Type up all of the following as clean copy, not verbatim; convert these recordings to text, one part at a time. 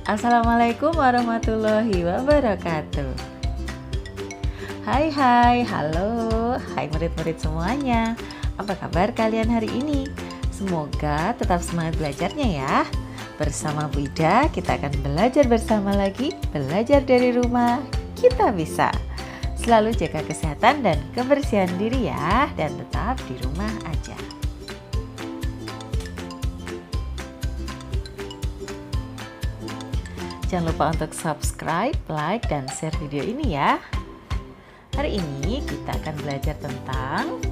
Assalamualaikum warahmatullahi wabarakatuh. Hai, halo, hai murid-murid semuanya. Apa kabar kalian hari ini? Semoga tetap semangat belajarnya ya. Bersama Bu Ida kita akan belajar bersama lagi, belajar dari rumah, kita bisa. Selalu jaga kesehatan dan kebersihan diri ya, dan tetap di rumah aja. Jangan lupa untuk subscribe, like, dan share video ini ya. Hari ini kita akan belajar tentang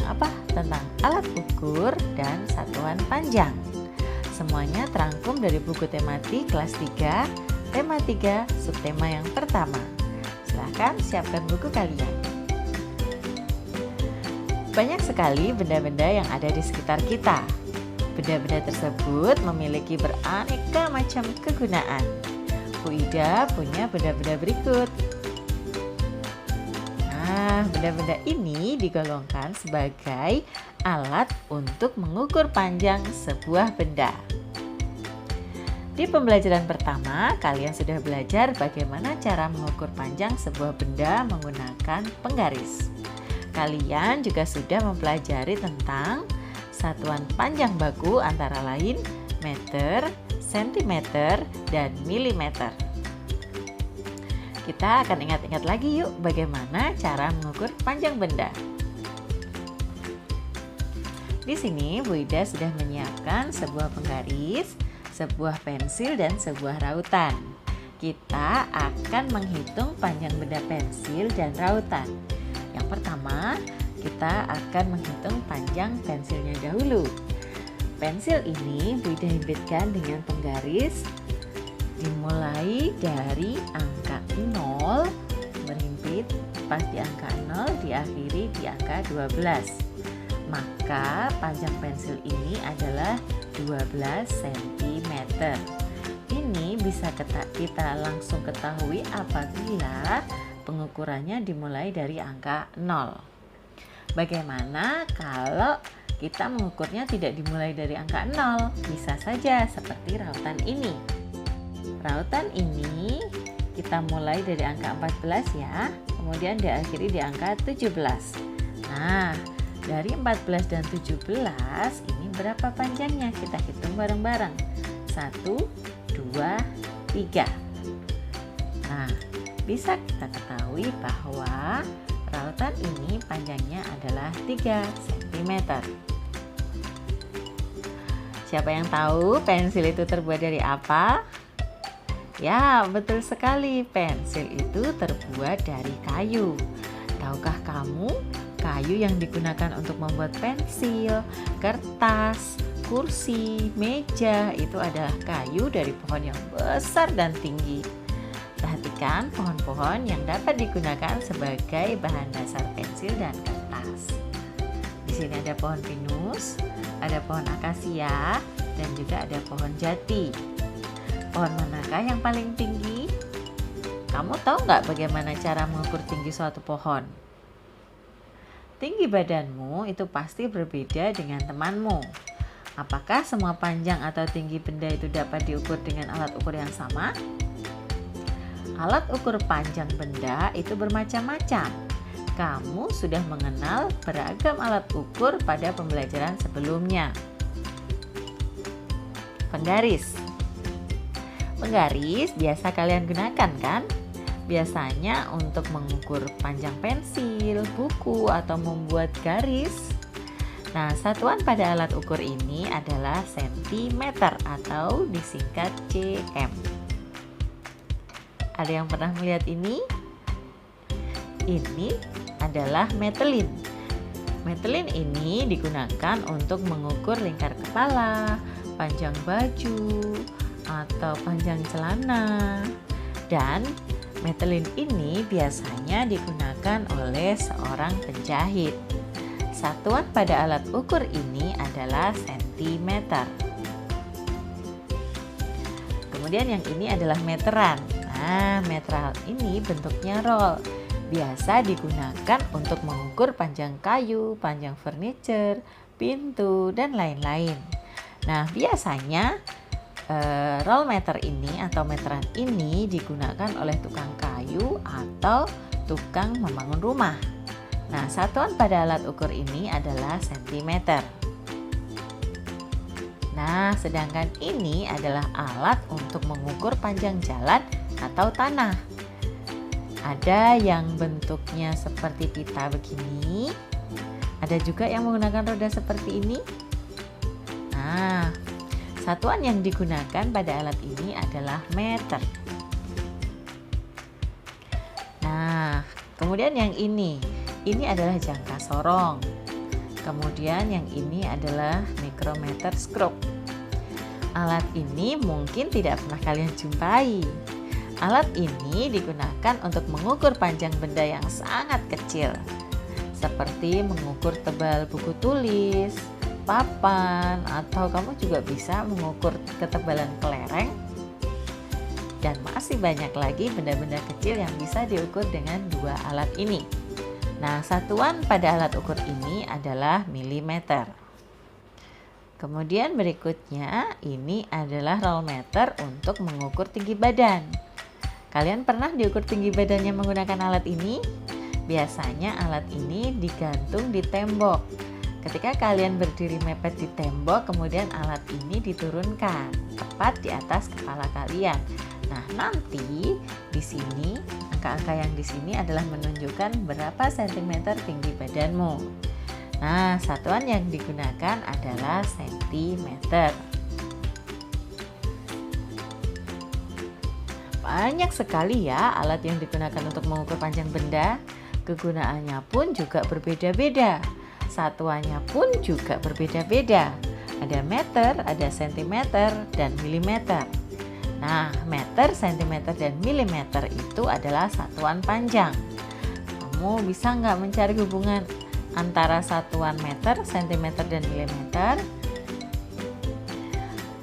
apa? Tentang alat ukur dan satuan panjang. Semuanya terangkum dari buku tematik kelas 3, tema 3, subtema yang pertama. Silahkan siapkan buku kalian. Banyak sekali benda-benda yang ada di sekitar kita. Benda-benda tersebut memiliki beraneka macam kegunaan. Bu Ida punya benda-benda berikut. Nah, benda-benda ini digolongkan sebagai alat untuk mengukur panjang sebuah benda. Di pembelajaran pertama, kalian sudah belajar bagaimana cara mengukur panjang sebuah benda menggunakan penggaris. Kalian juga sudah mempelajari tentang satuan panjang baku antara lain meter, sentimeter, dan milimeter. Kita akan ingat-ingat lagi yuk bagaimana cara mengukur panjang benda. Di sini Bu Ida sudah menyiapkan sebuah penggaris, sebuah pensil, dan sebuah rautan. Kita akan menghitung panjang benda pensil dan rautan. Yang pertama, kita akan menghitung panjang pensilnya dahulu. Pensil ini Bu Ida himpitkan dengan penggaris dimulai dari angka 0, berhimpit pas di angka 0, diakhiri di angka 12. Maka panjang pensil ini adalah 12 cm. Ini bisa kita langsung ketahui apabila pengukurannya dimulai dari angka 0. Bagaimana kalau kita mengukurnya tidak dimulai dari angka 0? Bisa saja seperti rautan ini. Rautan ini kita mulai dari angka 14 ya, kemudian diakhiri di angka 17. Nah, dari 14 dan 17 ini berapa panjangnya? Kita hitung bareng-bareng. 1, 2, 3. Nah, bisa kita ketahui bahwa rautan ini panjangnya adalah 3 cm. Siapa yang tahu pensil itu terbuat dari apa? Ya, betul sekali. Pensil itu terbuat dari kayu. Tahukah kamu kayu yang digunakan untuk membuat pensil, kertas, kursi, meja itu adalah kayu dari pohon yang besar dan tinggi. Perhatikan pohon-pohon yang dapat digunakan sebagai bahan dasar pensil dan kertas. Di sini ada pohon pinus, ada pohon akasia, dan juga ada pohon jati. Pohon manakah yang paling tinggi? Kamu tahu nggak bagaimana cara mengukur tinggi suatu pohon? Tinggi badanmu itu pasti berbeda dengan temanmu. Apakah semua panjang atau tinggi benda itu dapat diukur dengan alat ukur yang sama? Alat ukur panjang benda itu bermacam-macam. Kamu sudah mengenal beragam alat ukur pada pembelajaran sebelumnya. Penggaris. Penggaris biasa kalian gunakan kan? Biasanya untuk mengukur panjang pensil, buku, atau membuat garis. Nah, satuan pada alat ukur ini adalah sentimeter atau disingkat cm. Ada yang pernah melihat ini? Ini adalah metelin. Metelin ini digunakan untuk mengukur lingkar kepala, panjang baju, atau panjang celana. Dan metelin ini biasanya digunakan oleh seorang penjahit. Satuan pada alat ukur ini adalah sentimeter. Kemudian yang ini adalah meteran. Nah, meteran ini bentuknya roll. Biasa digunakan untuk mengukur panjang kayu, panjang furniture, pintu, dan lain-lain. Nah, biasanya Roll meter ini atau meteran ini digunakan oleh tukang kayu atau tukang membangun rumah. Nah, satuan pada alat ukur ini adalah sentimeter. Nah, sedangkan ini adalah alat untuk mengukur panjang jalan atau tanah. Ada yang bentuknya seperti pita begini, ada juga yang menggunakan roda seperti ini. Nah, satuan yang digunakan pada alat ini adalah meter. Nah, kemudian yang ini adalah jangka sorong. Kemudian yang ini adalah micrometer scope. Alat ini mungkin tidak pernah kalian jumpai. Alat ini digunakan untuk mengukur panjang benda yang sangat kecil, seperti mengukur tebal buku tulis, papan, atau kamu juga bisa mengukur ketebalan kelereng, dan masih banyak lagi benda-benda kecil yang bisa diukur dengan dua alat ini. Nah, satuan pada alat ukur ini adalah milimeter. Kemudian berikutnya ini adalah roll meter untuk mengukur tinggi badan. Kalian pernah diukur tinggi badannya menggunakan alat ini? Biasanya alat ini digantung di tembok. Ketika kalian berdiri mepet di tembok, kemudian alat ini diturunkan tepat di atas kepala kalian. Nah, nanti di sini angka-angka yang di sini adalah menunjukkan berapa sentimeter tinggi badanmu. Nah, satuan yang digunakan adalah sentimeter. Banyak sekali ya alat yang digunakan untuk mengukur panjang benda. Kegunaannya pun juga berbeda-beda. Satuannya pun juga berbeda-beda. Ada meter, ada sentimeter, dan milimeter. Nah, meter, sentimeter, dan milimeter itu adalah satuan panjang. Kamu bisa nggak mencari hubungan antara satuan meter, sentimeter, dan milimeter?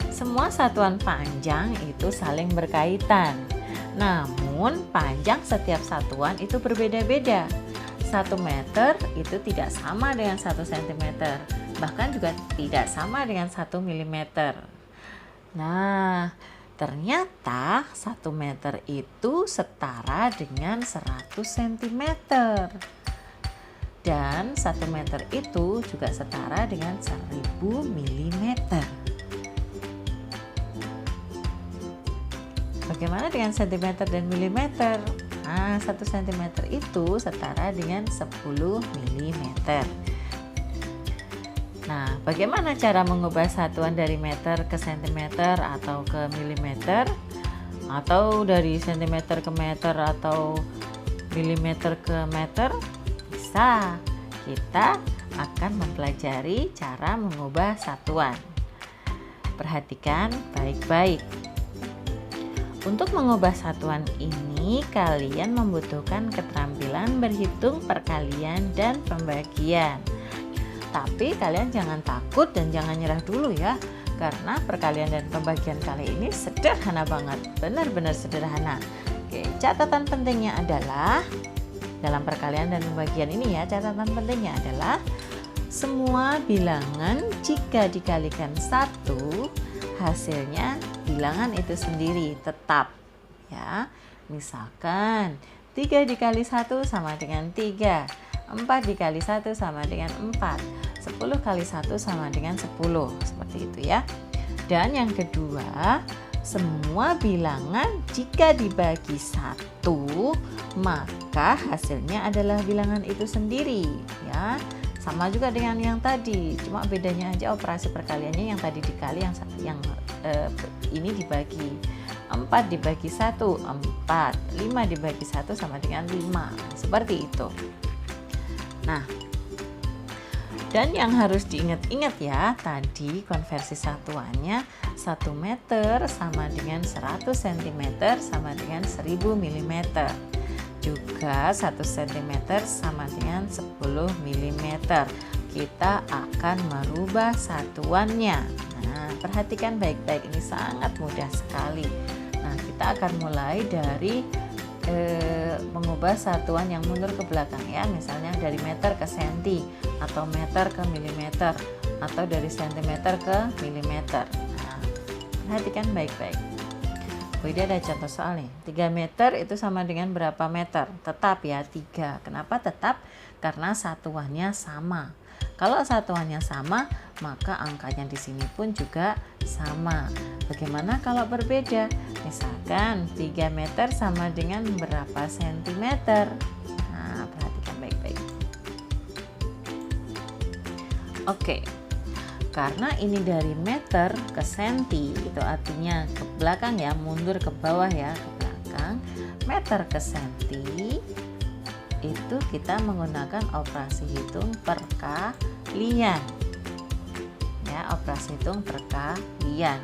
Semua satuan panjang itu saling berkaitan. Namun, panjang setiap satuan itu berbeda-beda. 1 meter itu tidak sama dengan 1 cm, bahkan juga tidak sama dengan 1 mm. Nah, ternyata 1 meter itu setara dengan 100 cm. Dan 1 meter itu juga setara dengan 1000 mm. Bagaimana dengan sentimeter dan milimeter? Nah, 1 cm itu setara dengan 10 mm. Nah, bagaimana cara mengubah satuan dari meter ke sentimeter atau ke milimeter? Atau dari sentimeter ke meter atau milimeter ke meter? Bisa. Kita akan mempelajari cara mengubah satuan. Perhatikan baik-baik. Untuk mengubah satuan ini, kalian membutuhkan keterampilan berhitung perkalian dan pembagian. Tapi kalian jangan takut dan jangan nyerah dulu ya, karena perkalian dan pembagian kali ini sederhana banget, benar-benar sederhana. Oke, catatan pentingnya adalah dalam perkalian dan pembagian ini ya, catatan pentingnya adalah semua bilangan jika dikalikan 1, hasilnya bilangan itu sendiri tetap ya. Misalkan 3 dikali 1 sama dengan 3, 4 dikali 1 sama dengan 4, 10 kali 1 sama dengan 10, seperti itu ya. Dan yang kedua, semua bilangan jika dibagi 1 maka hasilnya adalah bilangan itu sendiri ya. Sama juga dengan yang tadi, cuma bedanya aja operasi perkaliannya, yang tadi dikali, yang ini dibagi. 4 dibagi 1, 4. 5 dibagi 1 sama dengan 5. Seperti itu. Nah, dan yang harus diingat-ingat ya, tadi konversi satuannya 1 meter sama dengan 100 cm sama dengan 1000 mm. Juga 1 cm sama dengan 10 mm. Kita akan merubah satuannya. Nah, perhatikan baik-baik, ini sangat mudah sekali. Nah, kita akan mulai dari mengubah satuan yang mundur ke belakang ya, misalnya dari meter ke senti, atau meter ke milimeter, atau dari sentimeter ke milimeter. Nah, Perhatikan baik-baik. Bu Ida ada contoh soal nih. 3 meter itu sama dengan berapa meter? Tetap ya, 3. Kenapa tetap? Karena satuannya sama. Kalau satuannya sama, maka angkanya di sini pun juga sama. Bagaimana kalau berbeda? Misalkan 3 meter sama dengan berapa sentimeter? Nah, perhatikan baik-baik. Oke. Karena ini dari meter ke senti, itu artinya ke belakang ya, mundur ke bawah ya, ke belakang. Meter ke senti, itu kita menggunakan operasi hitung perkalian. Ya, operasi hitung perkalian.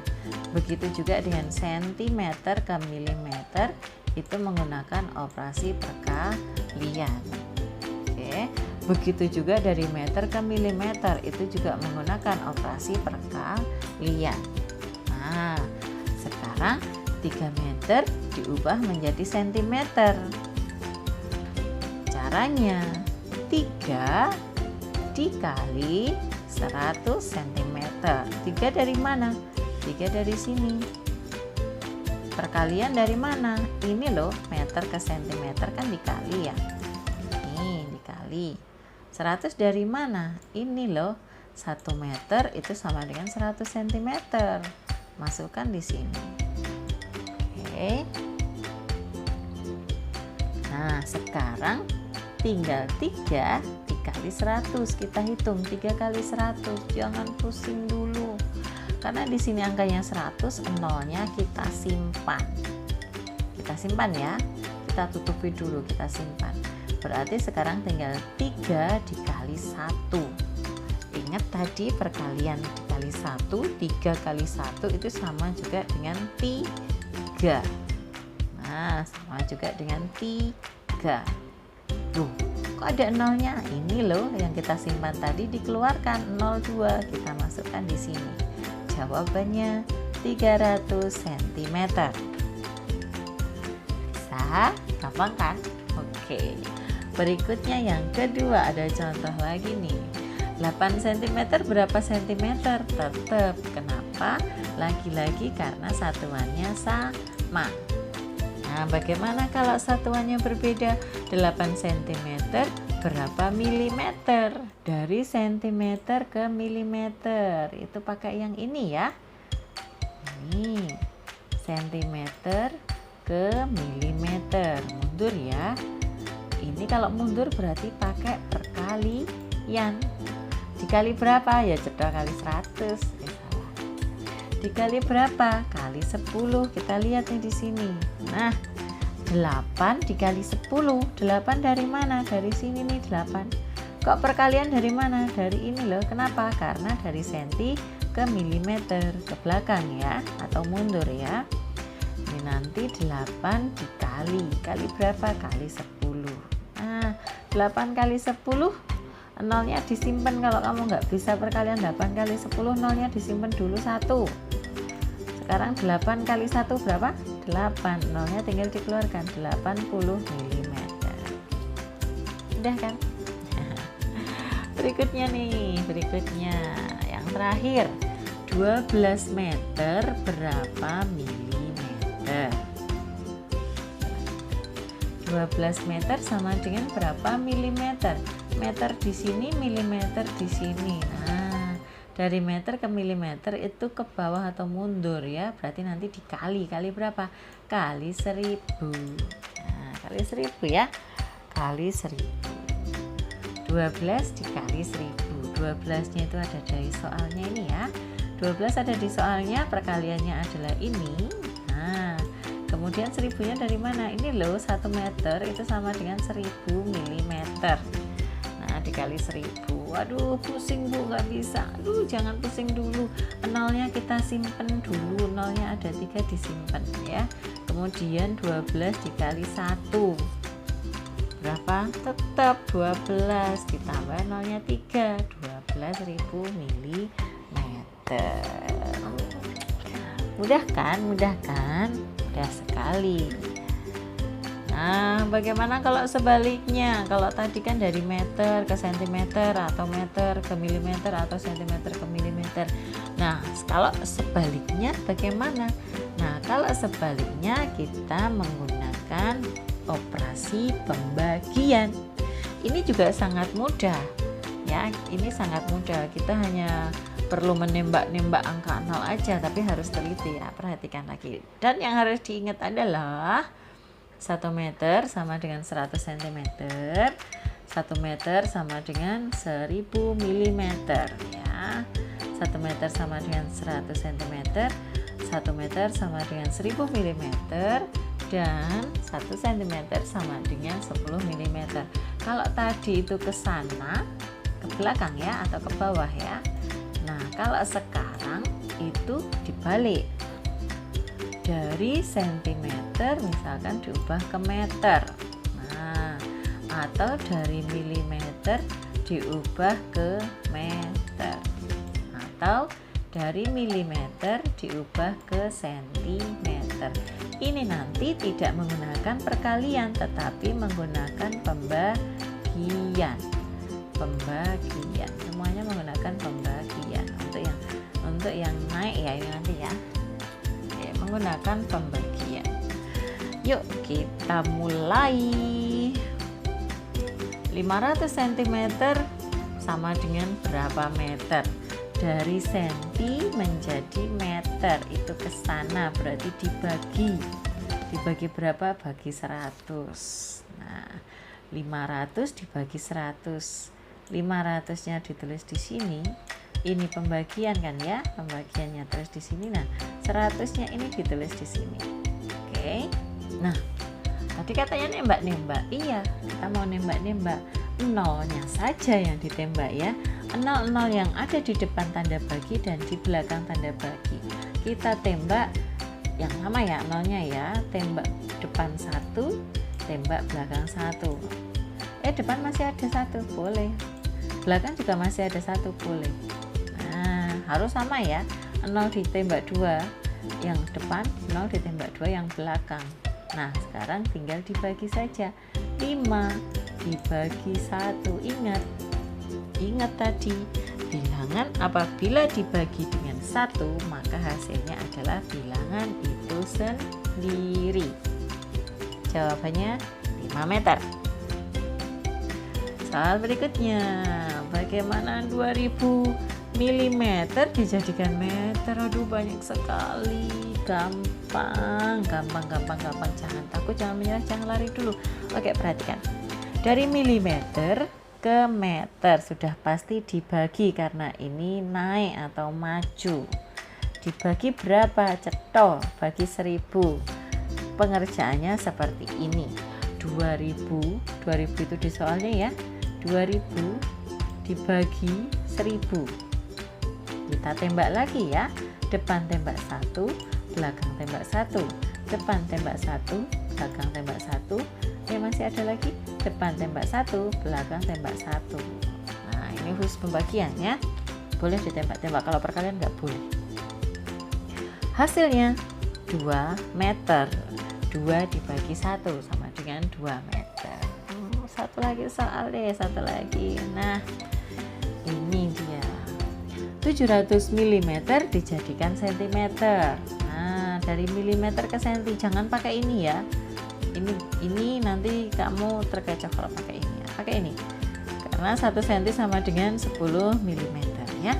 Begitu juga dengan sentimeter ke milimeter, itu menggunakan operasi perkalian. Oke. Begitu juga dari meter ke milimeter, itu juga menggunakan operasi perkalian. Nah, sekarang 3 meter diubah menjadi sentimeter. Caranya 3 dikali 100 cm. 3 dari mana? 3 dari sini. Perkalian dari mana? Ini loh, meter ke sentimeter kan dikali ya. Nih, dikali. 100 dari mana? Ini loh, 1 meter itu sama dengan 100 cm. Masukkan di sini. Oke. Nah, sekarang tinggal 3 dikali 100. Kita hitung 3 kali 100. Jangan pusing dulu. Karena di sini angkanya 100, nolnya kita simpan. Kita simpan ya. Kita tutupi dulu, kita simpan. Berarti sekarang tinggal 3 dikali 1. Ingat tadi perkalian dikali 1, 3 kali 1 itu sama juga dengan 3. Nah, sama juga dengan 3. Loh, kok ada nolnya? Ini loh yang kita simpan tadi dikeluarkan, 02. Kita masukkan di sini. Jawabannya 300 cm. Bisa? Gampang kan? Oke. Berikutnya yang kedua, ada contoh lagi nih. 8 cm berapa centimeter? Tetap. Kenapa? Lagi-lagi karena satuannya sama. Nah, bagaimana kalau satuannya berbeda? 8 cm berapa milimeter? Dari centimeter ke milimeter. Itu pakai yang ini ya. Ini centimeter ke milimeter. Mundur ya. Ini kalau mundur berarti pakai perkalian. Dikali berapa? Ya cedak kali 100. Salah. Dikali berapa? Kali 10. Kita lihat nih di sini. Nah, 8 dikali 10. 8 dari mana? Dari sini nih 8. Kok perkalian dari mana? Dari ini loh. Kenapa? Karena dari senti ke milimeter ke belakang ya, atau mundur ya. Ini nanti 8 dikali. Kali berapa? Kali 10. Nah, 8 kali 10, nolnya disimpan. Kalau kamu nggak bisa perkalian 8 kali 10, nolnya disimpan dulu 1. Sekarang 8 kali 1 berapa? 8. Nolnya tinggal dikeluarkan, 80 mm. Udah kan? Berikutnya yang terakhir, 12 meter berapa milimeter? 12 meter sama dengan berapa milimeter? Meter di sini, milimeter di sini. Nah, dari meter ke milimeter itu ke bawah atau mundur ya. Berarti nanti dikali. Kali berapa? Kali 1000. Nah, kali 1000 ya. Kali 1000. 12 dikali 1000. 12-nya itu ada dari soalnya ini ya. 12 ada di soalnya, perkaliannya adalah ini. Nah, kemudian 1000-nya dari mana? Ini loh, 1 meter itu sama dengan 1000 mm. Nah, dikali 1000. Waduh, pusing Bu, nggak bisa. Aduh, jangan pusing dulu. Nolnya kita simpen dulu. Nolnya ada 3 disimpan ya. Kemudian 12 dikali 1. Berapa? Tetap 12. Ditambah nolnya 3. 12.000 mm. Mudah kan? Mudah sekali. Nah, bagaimana kalau sebaliknya? Kalau tadi kan dari meter ke sentimeter atau meter ke milimeter atau sentimeter ke milimeter. Nah, kalau sebaliknya bagaimana? Nah, kalau sebaliknya kita menggunakan operasi pembagian. Ini juga sangat mudah. Ya, ini sangat mudah. Kita hanya perlu menembak-nembak angka 0 aja, tapi harus teliti ya. Perhatikan lagi. Dan yang harus diingat adalah 1 meter sama dengan 100 cm, 1 meter sama dengan 1000 mm ya. 1 meter sama dengan 100 cm, 1 meter sama dengan 1000 mm, dan 1 cm sama dengan 10 mm. Kalau tadi itu ke sana, ke belakang ya, atau ke bawah ya. Nah, kalau sekarang itu dibalik. Dari sentimeter misalkan diubah ke meter. Nah, atau dari milimeter diubah ke meter. Atau dari milimeter diubah ke sentimeter. Ini nanti tidak menggunakan perkalian tetapi menggunakan pembagian. Pembagian. Semuanya menggunakan pembagian. Untuk yang naik ya ini nanti ya. Menggunakan pembagian. Yuk kita mulai. 500 cm sama dengan berapa meter? Dari senti menjadi meter, itu ke sana berarti dibagi. Dibagi berapa? Bagi 100. Nah, 500 dibagi 100. 500-nya ditulis di sini. Ini pembagian kan ya, pembagiannya terus di sini. Nah, 100-nya ini ditulis di sini. Oke. Nah, tadi katanya nembak-nembak. Iya, kita mau nembak-nembak. Nolnya saja yang ditembak ya. 00 yang ada di depan tanda bagi dan di belakang tanda bagi. Kita tembak yang sama ya, nolnya ya. Tembak depan 1, tembak belakang 1. Depan masih ada 1, boleh. Belakang juga masih ada 1, boleh. Harus sama ya, 0 ditembak 2 yang depan, 0 ditembak 2 yang belakang. Nah, sekarang tinggal dibagi saja. 5 dibagi 1. Ingat tadi, bilangan apabila dibagi dengan 1 maka hasilnya adalah bilangan itu sendiri. Jawabannya 5 meter. Soal berikutnya, bagaimana 2000 milimeter dijadikan meter? Aduh, banyak sekali. Gampang. Jangan takut, jangan menyerah, jangan lari dulu. Oke, perhatikan. Dari milimeter ke meter sudah pasti dibagi karena ini naik atau maju. Dibagi berapa? Cetok, bagi 1000. Pengerjaannya seperti ini. 2000 itu di soalnya ya. 2000 dibagi 1000. Kita tembak lagi ya. Depan tembak 1, belakang tembak 1. Depan tembak 1, belakang tembak 1. Masih ada lagi. Depan tembak 1, belakang tembak 1. Nah, ini khusus pembagian ya. Boleh ditembak-tembak, kalau perkalian nggak boleh. Hasilnya 2 meter. 2 dibagi 1 sama dengan 2 meter. Satu lagi soal deh, satu lagi. Nah, ini dia. 700 mm dijadikan cm. Nah, dari milimeter ke senti, jangan pakai ini ya. Ini nanti kamu terkecoh kalau pakai ini ya. Pakai ini. Karena 1 cm sama dengan 10 mm ya.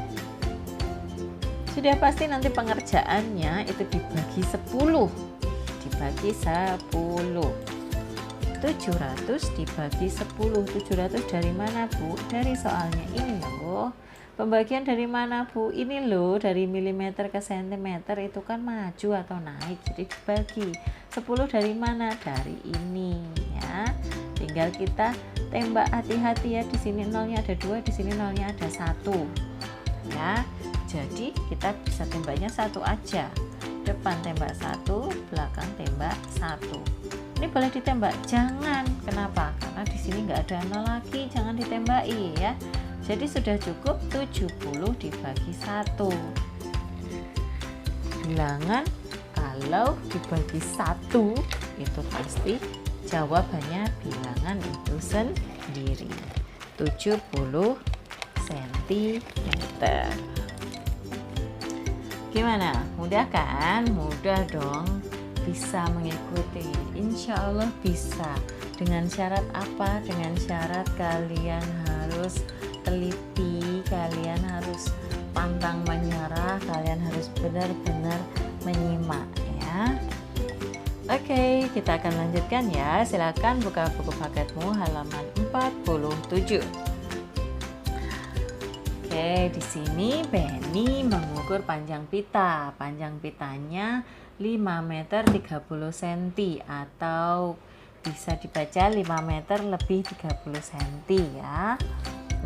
Sudah pasti nanti pengerjaannya itu dibagi 10. Dibagi 10. 700 dibagi 10. 700 dari mana, Bu? Dari soalnya ini loh. Pembagian dari mana, Bu? Ini loh, dari milimeter ke sentimeter itu kan maju atau naik, jadi dibagi. 10 dari mana? Dari ini ya. Tinggal kita tembak, hati-hati ya, di sini nolnya ada 2, di sini nolnya ada 1. Ya. Jadi kita bisa tembaknya 1 aja. Depan tembak 1, belakang tembak 1. Ini boleh ditembak? Jangan. Kenapa? Karena di sini nggak ada nol lagi, jangan ditembaki ya. Jadi sudah cukup 70 dibagi 1. Bilangan kalau dibagi 1 itu pasti Jawabannya bilangan itu sendiri, 70 cm. Gimana? Mudah kan? Mudah dong. Bisa mengikuti. Insya Allah bisa. Dengan syarat apa? Dengan syarat kalian harus teliti, kalian harus pantang menyerah, kalian harus benar-benar menyimak ya. Oke, kita akan lanjutkan ya. Silakan buka buku paketmu halaman 47. Oke, di sini Benny mengukur panjang pita. Panjang pitanya 5 meter 30 cm atau bisa dibaca 5 meter lebih 30 cm ya.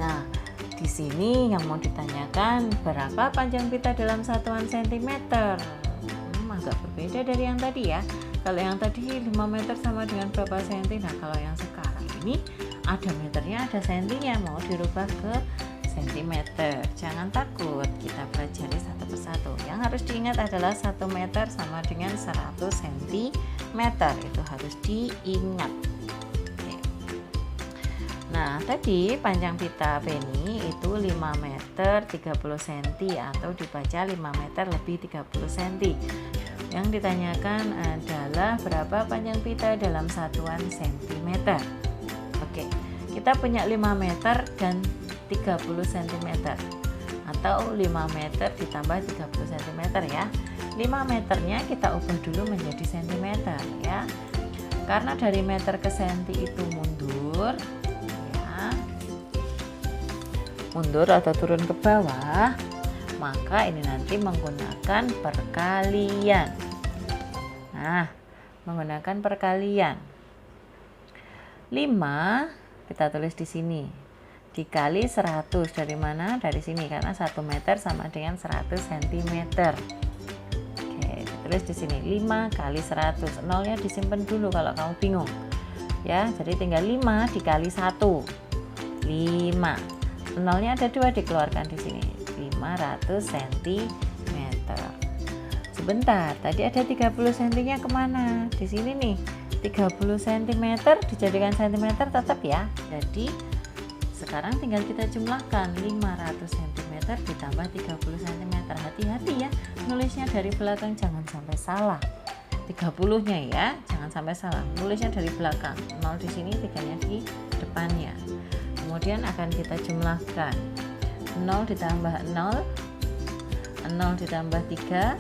Nah, di sini yang mau ditanyakan berapa panjang pita dalam satuan sentimeter. Agak berbeda dari yang tadi ya. Kalau yang tadi 5 meter sama dengan berapa senti. Nah, kalau yang sekarang ini ada meternya, ada sentinya, mau dirubah ke sentimeter. Jangan takut, kita pelajari satu persatu. Yang harus diingat adalah 1 meter sama dengan 100 cm. Itu harus diingat. Oke. Nah, tadi panjang pita Benny itu 5 meter 30 cm atau dibaca 5 meter lebih 30 cm. Yang ditanyakan adalah berapa panjang pita dalam satuan sentimeter. Oke, kita punya 5 meter dan 30 cm atau 5 meter ditambah 30 cm ya. 5 meternya kita ubah dulu menjadi sentimeter ya. Karena dari meter ke senti itu mundur ya. Mundur atau turun ke bawah, maka ini nanti menggunakan perkalian. Nah, menggunakan perkalian. 5 kita tulis di sini. Dikali 100 dari mana? Dari sini karena 1 meter sama dengan 100 cm. Oke, ditulis di sini 5 kali 100. Nolnya disimpan dulu kalau kamu bingung. Ya, jadi tinggal 5 dikali 1. 5. Nolnya ada 2 dikeluarkan di sini. 500 cm. Sebentar, tadi ada 30 cm-nya kemana? Di sini nih. 30 cm dijadikan cm tetap ya. Jadi sekarang tinggal kita jumlahkan 500 cm ditambah 30 cm. Hati-hati ya, nulisnya dari belakang jangan sampai salah. 30-nya ya, jangan sampai salah. Nulisnya dari belakang. 0 di sini, 3-nya di depannya. Kemudian akan kita jumlahkan. 0 ditambah 0, 0 ditambah 3,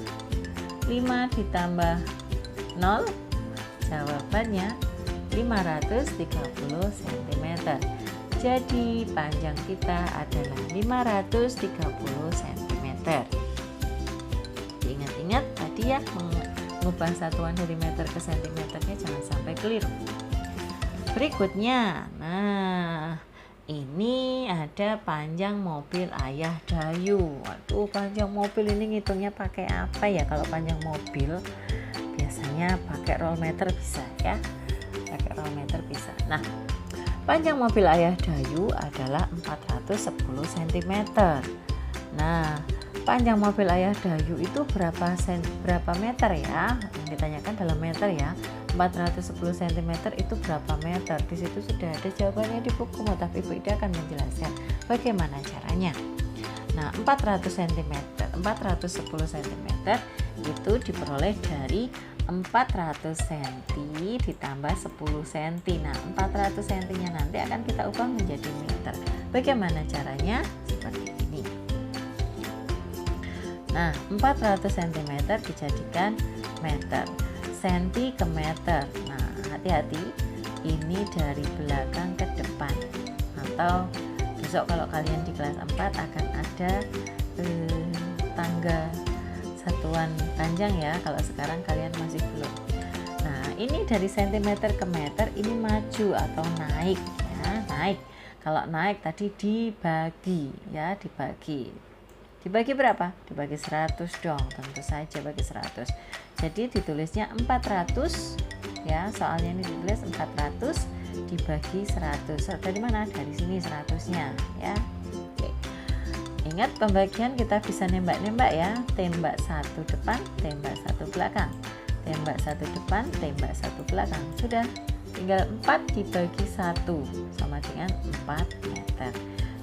5 ditambah 0. Jawabannya 530 cm. Jadi panjang kita adalah 530 cm. Ingat-ingat tadi ya, mengubah satuan dari meter ke sentimeternya jangan sampai keliru. Berikutnya, nah ini ada panjang mobil Ayah Dayu. Waduh, panjang mobil ini ngitungnya pakai apa ya? Kalau panjang mobil biasanya pakai roll meter bisa ya. Pakai roll meter bisa. Nah, panjang mobil Ayah Dayu adalah 410 cm. Nah, panjang mobil Ayah Dayu itu berapa meter ya? Yang ditanyakan dalam meter ya. 410 cm itu berapa meter? Di situ sudah ada jawabannya di buku, tapi Ibu Ida akan menjelaskan bagaimana caranya. Nah, 410 cm itu diperoleh dari 400 cm ditambah 10 cm. Nah, 400 cm-nya nanti akan kita ubah menjadi meter. Bagaimana caranya? Seperti ini. Nah, 400 cm dijadikan meter. Senti ke meter. Nah, hati-hati, ini dari belakang ke depan. Atau besok kalau kalian di kelas 4 akan ada tangga satuan panjang ya, kalau sekarang kalian masih belum. Nah, ini dari sentimeter ke meter ini maju atau naik ya, naik. Kalau naik tadi dibagi ya, dibagi. Dibagi berapa? Dibagi 100 dong, tentu saja bagi 100. Jadi ditulisnya 400 ya, soalnya ini ditulis 400 dibagi 100. Dari mana? Dari sini 100-nya ya. Oke. Ingat pembagian kita bisa nembak-nembak ya. Tembak satu depan, tembak satu belakang. Tembak satu depan, tembak satu belakang. Sudah. Tinggal 4 dibagi 1 sama dengan 4 meter.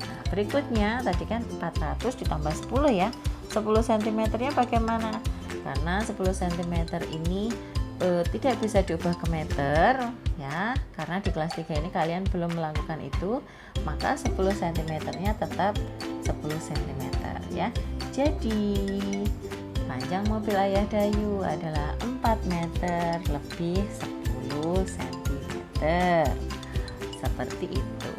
Nah, berikutnya tadi kan 400 ditambah 10 ya. 10 cm nya bagaimana? Karena 10 cm ini tidak bisa diubah ke meter ya, karena di kelas 3 ini kalian belum melakukan itu, maka 10 cm nya tetap 10 cm ya. Jadi panjang mobil Ayah Dayu adalah 4 meter lebih 10 cm. Seperti itu.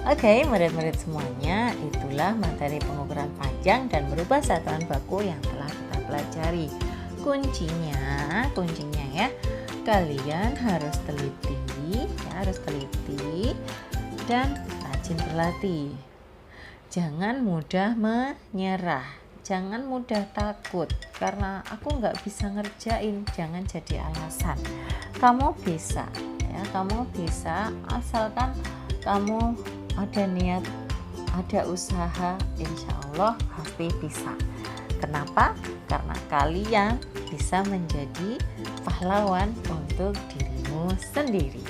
Oke, murid-murid semuanya, itulah materi pengukuran panjang dan merubah satuan baku yang telah kita pelajari. Kuncinya ya, kalian harus teliti dan rajin berlatih. Jangan mudah menyerah, jangan mudah takut karena aku nggak bisa ngerjain, jangan jadi alasan. Kamu bisa ya, kamu bisa asalkan kamu ada niat, ada usaha, insya Allah pasti bisa. Kenapa? Karena kalian bisa menjadi pahlawan untuk dirimu sendiri.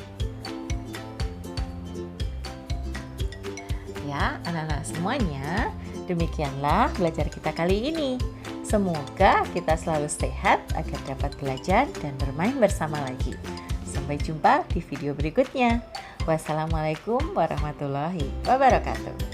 Ya, anak-anak semuanya, demikianlah belajar kita kali ini. Semoga kita selalu sehat agar dapat belajar dan bermain bersama lagi. Sampai jumpa di video berikutnya. Wassalamualaikum warahmatullahi wabarakatuh.